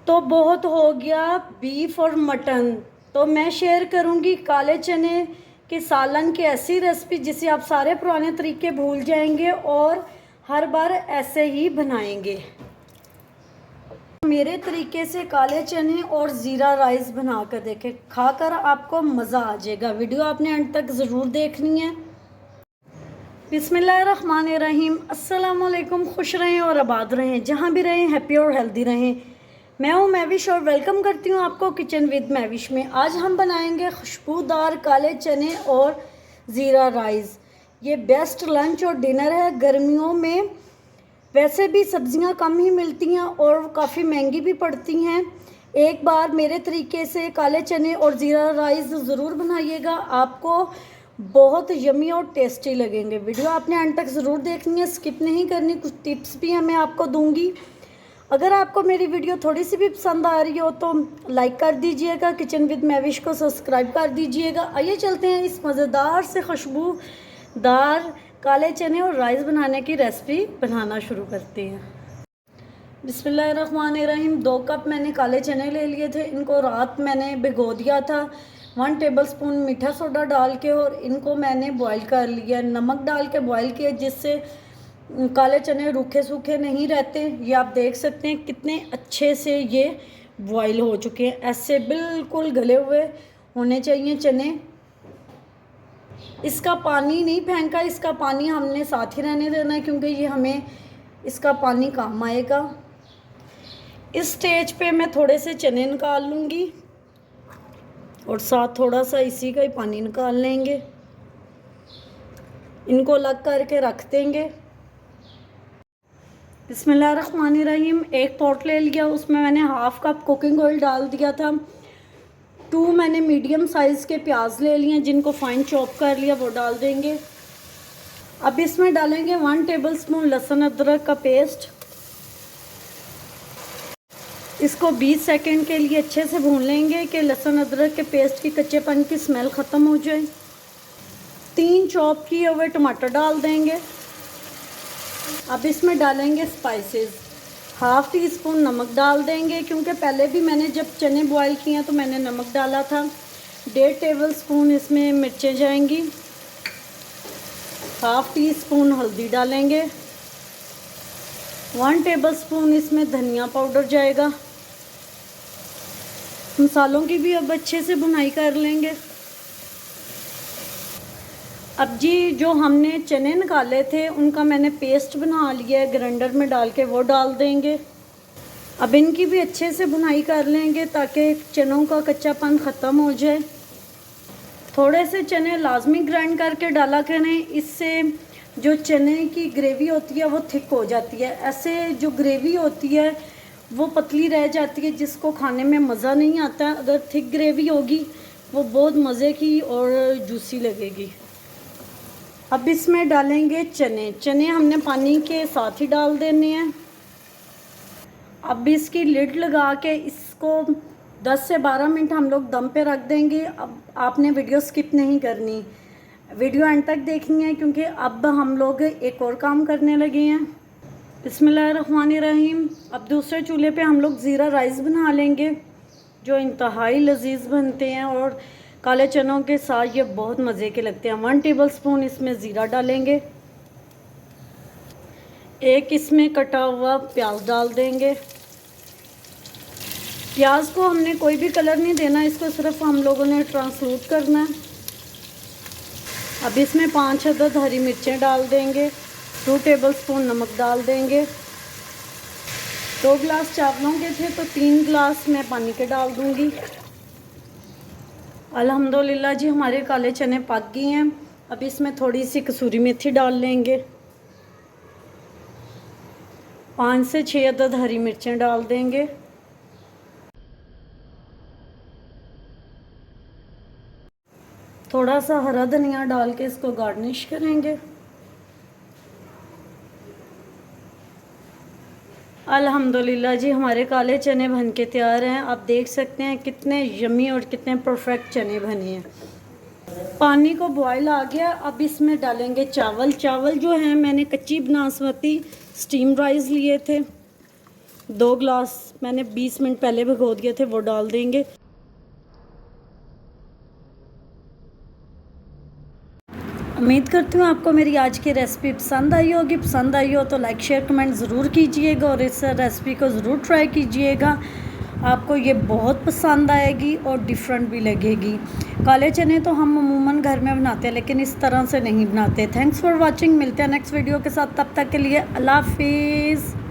तो बहुत हो गया बीफ और मटन। तो मैं शेयर करूंगी काले चने के सालन की ऐसी रेसिपी जिसे आप सारे पुराने तरीके भूल जाएंगे और हर बार ऐसे ही बनाएंगे। मेरे तरीके से काले चने और ज़ीरा राइस बनाकर देखें, खाकर आपको मज़ा आ जाएगा। वीडियो आपने अंत तक ज़रूर देखनी है। बिस्मिल्लाहिर्रहमानिर्रहीम। अस्सलाम वालेकुम। खुश रहें और आबाद रहें, जहाँ भी रहें हैप्पी और हेल्दी रहें। मैं हूँ मैविश और वेलकम करती हूँ आपको किचन विद मैविश में। आज हम बनाएंगे खुशबूदार काले चने और ज़ीरा राइस। ये बेस्ट लंच और डिनर है गर्मियों में। वैसे भी सब्जियां कम ही मिलती हैं और काफ़ी महंगी भी पड़ती हैं। एक बार मेरे तरीके से काले चने और ज़ीरा राइस ज़रूर बनाइएगा, आपको बहुत यमी और टेस्टी लगेंगे। वीडियो आपने अंत तक ज़रूर देखनी है, स्किप नहीं करनी। कुछ टिप्स भी हैं मैं आपको दूंगी। अगर आपको मेरी वीडियो थोड़ी सी भी पसंद आ रही हो तो लाइक कर दीजिएगा, किचन विद मैविश को सब्सक्राइब कर दीजिएगा। आइए चलते हैं इस मज़ेदार से खुशबूदार काले चने और राइस बनाने की रेसिपी बनाना शुरू करते हैं। बिस्मिल्लाहिर्रहमानिर्रहीम। 2 कप मैंने काले चने ले लिए थे। इनको रात मैंने भिगो दिया था 1 टेबलस्पून मीठा सोडा डाल के, और इनको मैंने बॉईल कर लिया, नमक डाल के बॉईल किया, जिससे काले चने रूखे सूखे नहीं रहते। ये आप देख सकते हैं कितने अच्छे से ये बॉईल हो चुके हैं। ऐसे बिल्कुल गले हुए होने चाहिए चने। इसका पानी नहीं फेंका, इसका पानी हमने साथ ही रहने देना है क्योंकि ये हमें इसका पानी काम आएगा। इस स्टेज पे मैं थोड़े से चने निकाल लूँगी और साथ थोड़ा सा इसी का ही पानी निकाल लेंगे। इनको अलग करके रख देंगे। बिस्मिल्लाहिर्रहमानिर्रहीम। 1 पॉट ले लिया, उसमें मैंने हाफ कप कुकिंग ऑयल डाल दिया था। 2 मैंने मीडियम साइज़ के प्याज ले लिए जिनको फाइन चॉप कर लिया, वो डाल देंगे। अब इसमें डालेंगे 1 टेबलस्पून लहसुन अदरक का पेस्ट। इसको 20 सेकंड के लिए अच्छे से भून लेंगे कि लहसुन अदरक के पेस्ट की कच्चेपन की स्मेल ख़त्म हो जाए। 3 चॉप किए हुए टमाटर डाल देंगे। अब इसमें डालेंगे स्पाइसेस। हाफ़ टी स्पून नमक डाल देंगे क्योंकि पहले भी मैंने जब चने बॉईल किए हैं तो मैंने नमक डाला था। 1.5 टेबलस्पून इसमें मिर्चें जाएंगी। हाफ़ टी स्पून हल्दी डालेंगे। 1 टेबलस्पून इसमें धनिया पाउडर जाएगा। मसालों की भी अब अच्छे से भुनाई कर लेंगे। अब जी जो हमने चने निकाले थे उनका मैंने पेस्ट बना लिया है, ग्राइंडर में डाल के वो डाल देंगे। अब इनकी भी अच्छे से भुनाई कर लेंगे ताकि चनों का कच्चापन ख़त्म हो जाए। थोड़े से चने लाजमी ग्राइंड करके डाला करें, इससे जो चने की ग्रेवी होती है वो थिक हो जाती है। ऐसे जो ग्रेवी होती है वो पतली रह जाती है जिसको खाने में मज़ा नहीं आता। अगर थिक ग्रेवी होगी वो बहुत मज़े की और जूसी लगेगी। अब इसमें डालेंगे चने हमने पानी के साथ ही डाल देने हैं। अब इसकी लिड लगा के इसको 10 से 12 मिनट हम लोग दम पे रख देंगे। अब आपने वीडियो स्किप नहीं करनी, वीडियो एंड तक देखनी है क्योंकि अब हम लोग एक और काम करने लगे हैं। बिस्मिल्लाहिर्रहमानिर्रहीम। अब दूसरे चूल्हे पे हम लोग ज़ीरा राइस बना लेंगे जो इंतहाई लजीज बनते हैं और काले चनों के साथ ये बहुत मज़े के लगते हैं। 1 टेबलस्पून इसमें ज़ीरा डालेंगे। 1 इसमें कटा हुआ प्याज डाल देंगे। प्याज को हमने कोई भी कलर नहीं देना, इसको सिर्फ हम लोगों ने ट्रांसलूट करना है। अब इसमें 5 अदद हरी मिर्चें डाल देंगे। 2 टेबलस्पून नमक डाल देंगे। 2 गिलास चावलों के थे तो 3 गिलास मैं पानी के डाल दूँगी। अल्हम्दुलिल्लाह जी हमारे काले चने पक गए हैं। अब इसमें थोड़ी सी कसूरी मेथी डाल लेंगे। 5 से 6 अदद हरी मिर्चें डाल देंगे। थोड़ा सा हरा धनिया डाल के इसको गार्निश करेंगे। अल्हम्दुलिल्लाह जी हमारे काले चने बन के तैयार हैं। आप देख सकते हैं कितने यमी और कितने परफेक्ट चने बने हैं। पानी को बॉयल आ गया। अब इसमें डालेंगे चावल। चावल जो हैं मैंने कच्ची बासमती स्टीम राइस लिए थे। 2 ग्लास मैंने 20 मिनट पहले भिगो दिए थे, वो डाल देंगे। उम्मीद करती हूँ आपको मेरी आज की रेसिपी पसंद आई होगी। पसंद आई हो तो लाइक शेयर कमेंट ज़रूर कीजिएगा और इस रेसिपी को ज़रूर ट्राई कीजिएगा। आपको ये बहुत पसंद आएगी और डिफरेंट भी लगेगी। काले चने तो हम अमूमन घर में बनाते हैं, लेकिन इस तरह से नहीं बनाते। Thanks for watching. मिलते हैं नेक्स्ट वीडियो के साथ, तब तक के लिए अल्लाह हाफिज़।